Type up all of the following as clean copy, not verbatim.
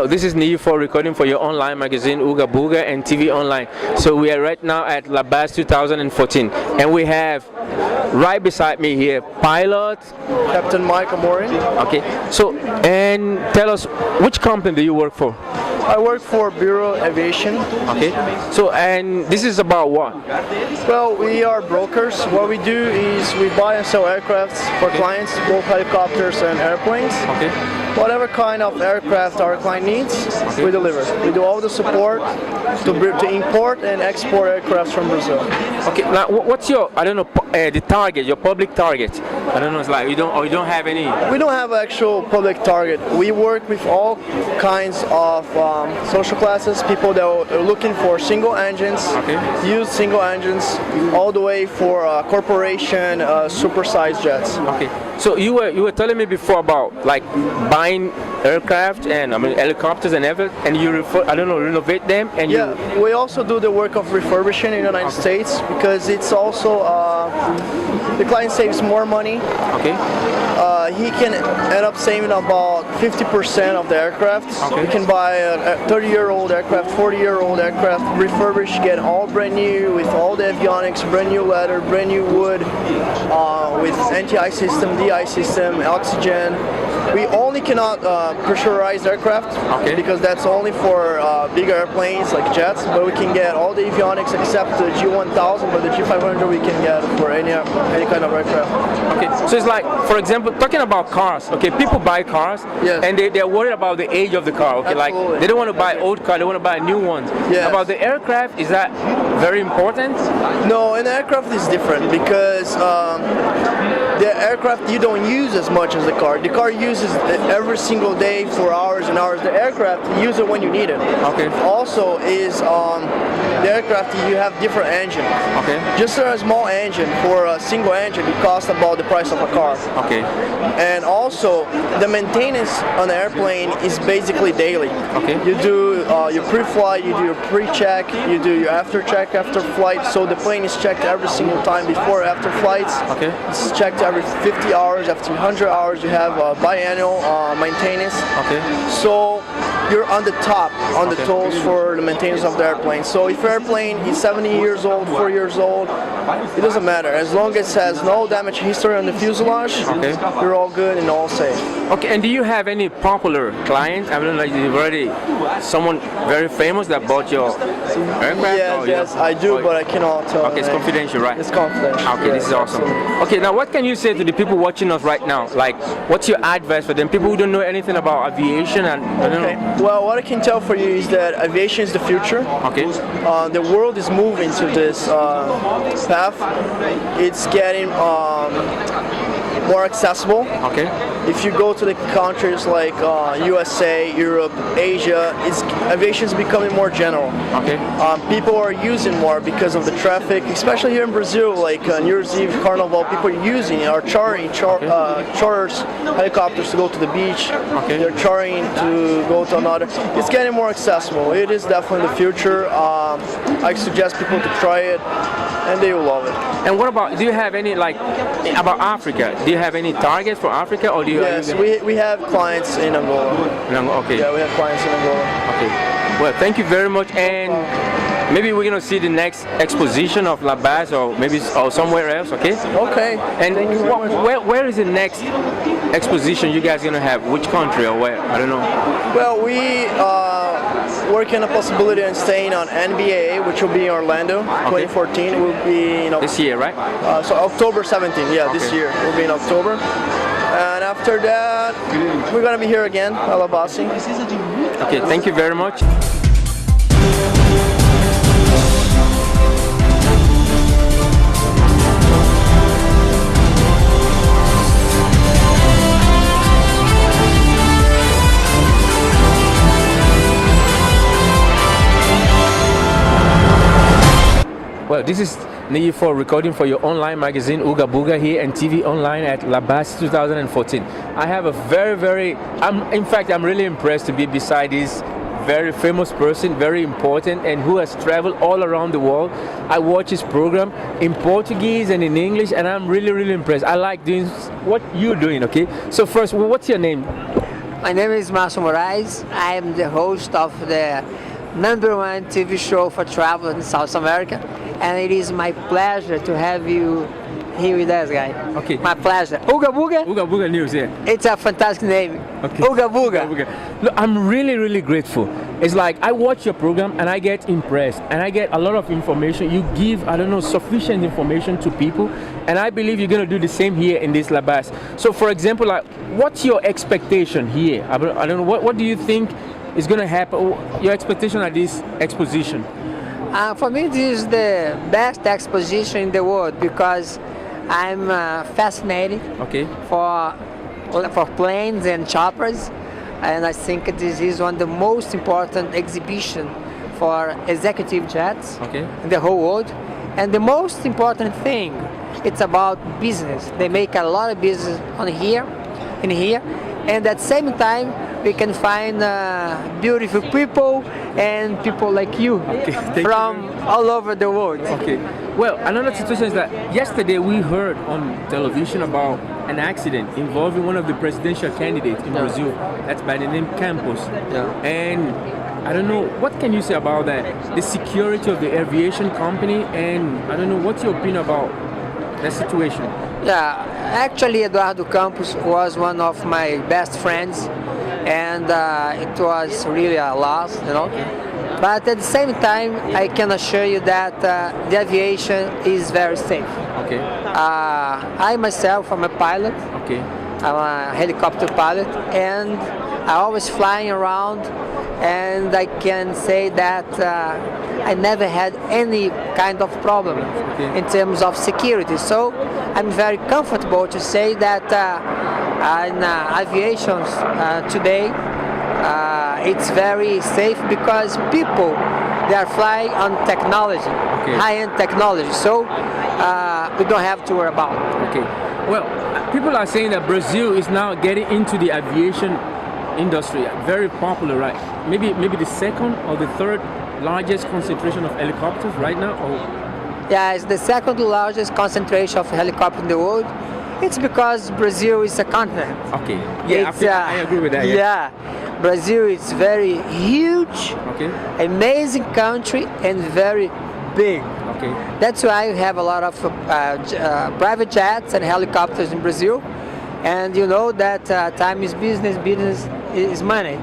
Well, this is Niyi recording for your online magazine Ugabuga and TV Online. So we are right now at LABACE 2014, and we have right beside me here pilot Captain Mike Amorin. Okay, so and tell us, which company do you work for? I work for Bureau Aviation. Okay, so and this is about what? Well, we are brokers. What we do is we buy and sell aircrafts for clients, both helicopters and airplanes. Okay. Whatever kind of aircraft our client needs, we deliver. We do all the support to import and export aircrafts from Brazil. Okay, now what's your, I don't know, the target, your public target? I don't know, it's like you don't have any. We don't have actual public target. We work with all kinds of social classes, people that are looking for single engines, use single engines, all the way for corporation supersized jets. Okay, so you were telling me before about like buying aircraft and helicopters and everything, and you renovate them, and we also do the work of refurbishing in the United States, because it's also the client saves more money. Okay. He can end up saving about 50% of the aircraft. Okay. You can buy a 30-year-old aircraft, 40-year-old aircraft, refurbished, get all brand new with all the avionics, brand new leather, brand new wood, with anti-ice system, DI system, oxygen. We only cannot pressurize aircraft, because that's only for bigger airplanes like jets, but we can get all the avionics except the G1000, but the G500 we can get for any kind of aircraft. Okay, so it's like, for example, talking about cars, okay, people buy cars, and they're worried about the age of the car, okay, Absolutely. like they don't want to buy old car, they want to buy new ones. Yes. About the aircraft, is that very important? No, an aircraft is different, because the aircraft you don't use as much as the car. The car uses it every single day for hours and hours. The aircraft, you use it when you need it. Okay. Also is the aircraft, you have different engine. Okay. Just a small engine for a single engine, it costs about the price of a car. Okay. And also the maintenance on the airplane is basically daily. Okay. You do your pre-flight, you do your pre-check, you do your after-check after flight. So the plane is checked every single time before or after flights. Okay. It's checked every 50 hours, after 100 hours. You have biannual maintenance. Okay. So you're on the top, on the toes for the maintenance of the airplane. So if your airplane is 70 years old, 4 years old, it doesn't matter. As long as it has no damage history on the fuselage, you're all good and all safe. Okay, and do you have any popular clients? I mean, like you've already someone very famous that bought your aircraft? Yes, I do, but I cannot tell. Okay, it's confidential, right? It's confidential. Okay, this is awesome. Okay, now what can you say to the people watching us right now? Like, what's your advice for them? People who don't know anything about aviation and I don't know. Well, what I can tell for you is that aviation is the future. Okay. The world is moving to this path. It's getting more accessible. Okay. If you go to the countries like USA, Europe, Asia, aviation is becoming more general. Okay. People are using more because of the traffic, especially here in Brazil, like New Year's Eve, Carnival. People are using it, are charters helicopters to go to the beach. Okay. They're chartering to go to another. It's getting more accessible. It is definitely the future. I suggest people to try it, and they will love it. And what about, do you have any, like, about Africa? Do you have any targets for Africa, or do you? Yes, we have clients in Angola. Okay. Yeah, we have clients in Angola. Okay. Well, thank you very much, and maybe we're gonna see the next exposition of LABACE, or maybe somewhere else. Okay. Okay. And where is the next exposition you guys gonna have? Which country or where? I don't know. Well, we working on a possibility of staying on NBAA, which will be in Orlando, 2014. It will be, this year, right? So October 17th. Yeah, this year it will be in October. And after that, we're gonna be here again, at LABACE. Okay. Thank you very much. Well, this is Niyi recording for your online magazine Ugabuga here and TV Online at LABACE 2014. I have a I'm really impressed to be beside this very famous person, very important, and who has traveled all around the world. I watch his program in Portuguese and in English, and I'm really impressed. I like doing what you're doing, okay? So first, what's your name? My name is Márcio Moraes. I am the host of the #1 TV show for travel in South America, and it is my pleasure to have you here with us, guys. Okay. My pleasure. Ugabuganews, yeah. It's a fantastic name. Okay. Ugabuga. Look, I'm really, really grateful. It's like I watch your program and I get impressed and I get a lot of information. You give, I don't know, sufficient information to people, and I believe you're going to do the same here in this LABACE. So, for example, like, what's your expectation here? I don't know, what do you think is going to happen? Your expectation at this exposition? For me, this is the best exposition in the world because I'm fascinated for planes and choppers, and I think this is one of the most important exhibition for executive jets in the whole world. And the most important thing, it's about business. They make a lot of business in here, and at the same time we can find beautiful people and people like you from all over the world. Well, another situation is that yesterday we heard on television about an accident involving one of the presidential candidates in Brazil. That's by the name Campos. And I don't know, what can you say about that? The security of the aviation company, and I don't know, what's your opinion about that situation? Yeah, actually Eduardo Campos was one of my best friends, and it was really a loss, you know. But at the same time, I can assure you that the aviation is very safe. I myself am a pilot. I'm a helicopter pilot, and I always flying around, and I can say that I never had any kind of problem in terms of security. So I'm very comfortable to say that in aviation today, it's very safe because people, they are flying on technology, high-end technology, so we don't have to worry about it. Well, people are saying that Brazil is now getting into the aviation industry, very popular, right? Maybe the second or the third largest concentration of helicopters right now? Yeah, it's the second largest concentration of helicopters in the world. It's because Brazil is a continent. I agree with that. Yeah, Brazil is very huge, amazing country, and very big. That's why we have a lot of private jets and helicopters in Brazil. And you know that time is business, business is money.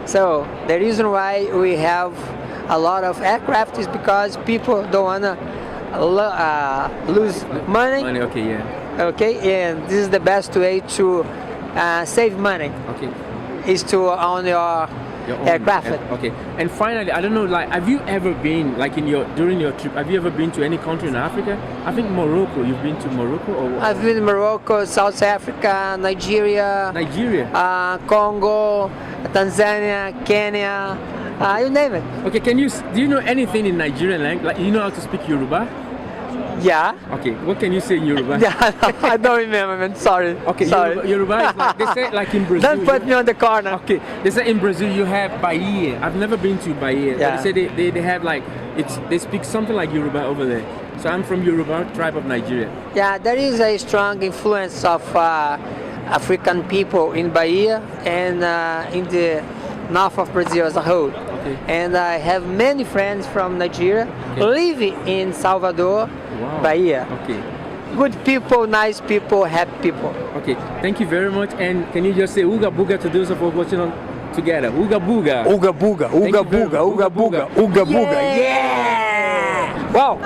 So the reason why we have a lot of aircraft is because people don't want to lose money. And this is the best way to save money. Is to own your aircraft. And finally, I don't know, like, have you ever been, like, during your trip, have you ever been to any country in Africa? I think Morocco. You've been to Morocco, or what? I've been to Morocco, South Africa, Nigeria, Congo, Tanzania, Kenya, you name it. Do you know anything in Nigerian language? Like, you know how to speak Yoruba? Yeah. What can you say in Yoruba? I don't remember, man. Sorry. Sorry. Yoruba is like, they say, like, in Brazil. Don't put me on the corner. They say in Brazil you have Bahia. I've never been to Bahia. But they say they have, like, they speak something like Yoruba over there. So I'm from Yoruba tribe of Nigeria. Yeah, there is a strong influence of African people in Bahia and in the north of Brazil as a whole. And I have many friends from Nigeria living in Salvador, Bahia. Good people, nice people, happy people. Thank you very much. And can you just say Uga Buga to those of us watching on together? Uga Buga. Uga Buga, Uga Buga, Uga Buga, Uga Buga. Yeah! Wow!